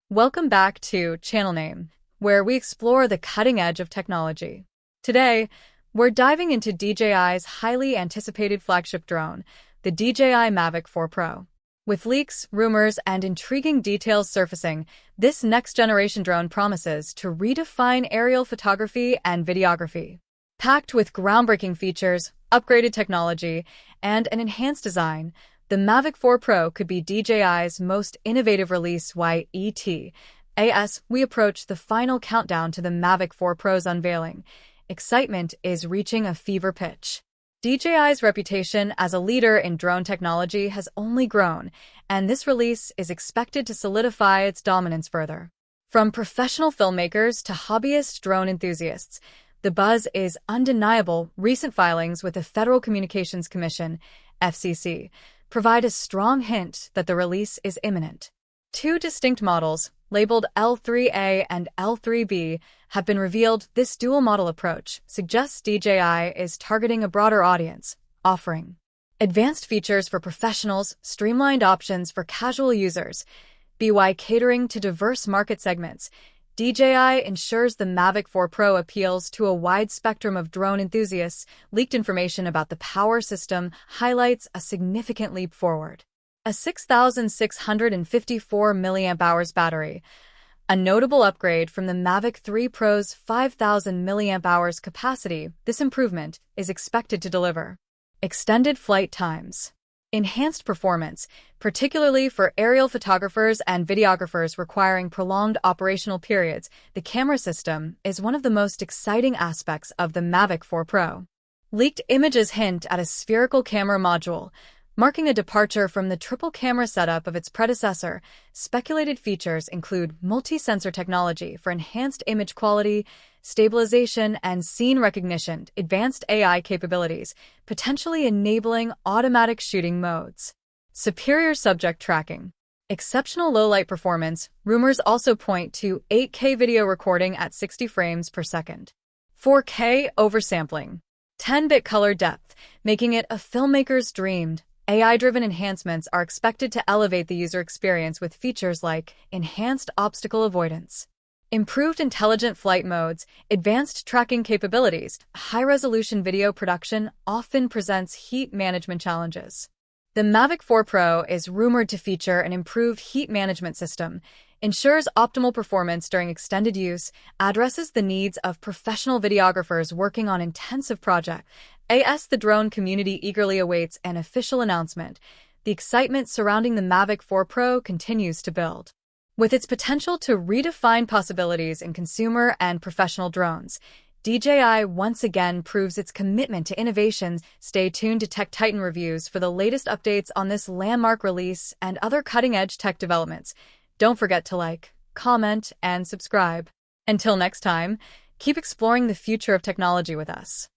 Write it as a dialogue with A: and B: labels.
A: Welcome back to Channel Name, where we explore the cutting edge of technology. Today, we're diving into DJI's highly anticipated flagship drone, the DJI Mavic 4 Pro. With leaks, rumors, and intriguing details surfacing, this next-generation drone promises to redefine aerial photography and videography. Packed with groundbreaking features, upgraded technology, and an enhanced design, the Mavic 4 Pro could be DJI's most innovative release. As we approach the final countdown to the Mavic 4 Pro's unveiling, excitement is reaching a fever pitch. DJI's reputation as a leader in drone technology has only grown, and this release is expected to solidify its dominance further. From professional filmmakers to hobbyist drone enthusiasts, the buzz is undeniable. Recent filings with the Federal Communications Commission, FCC, provide a strong hint that the release is imminent. Two distinct models, labeled L3A and L3B, have been revealed. This dual-model approach suggests DJI is targeting a broader audience, offering advanced features for professionals, streamlined options for casual users. By catering to diverse market segments, DJI ensures the Mavic 4 Pro appeals to a wide spectrum of drone enthusiasts. Leaked information about the power system highlights a significant leap forward. A 6,654 mAh battery, a notable upgrade from the Mavic 3 Pro's 5,000 mAh capacity. This improvement is expected to deliver extended flight times, enhanced performance, particularly for aerial photographers and videographers requiring prolonged operational periods. The camera system is one of the most exciting aspects of the Mavic 4 Pro. Leaked images hint at a spherical camera module, marking a departure from the triple camera setup of its predecessor. Speculated features include multi-sensor technology for enhanced image quality, stabilization, and scene recognition, advanced AI capabilities, potentially enabling automatic shooting modes, superior subject tracking, exceptional low-light performance. Rumors also point to 8K video recording at 60 frames per second, 4K oversampling, 10-bit color depth, making it a filmmaker's dream. AI-driven enhancements are expected to elevate the user experience with features like enhanced obstacle avoidance, improved intelligent flight modes, advanced tracking capabilities. High-resolution video production often presents heat management challenges. The Mavic 4 Pro is rumored to feature an improved heat management system, ensures optimal performance during extended use, addresses the needs of professional videographers working on intensive projects. The drone community eagerly awaits an official announcement. The excitement surrounding the Mavic 4 Pro continues to build. With its potential to redefine possibilities in consumer and professional drones, DJI once again proves its commitment to innovation. Stay tuned to Tech Titan Reviews for the latest updates on this landmark release and other cutting-edge tech developments. Don't forget to like, comment, and subscribe. Until next time, keep exploring the future of technology with us.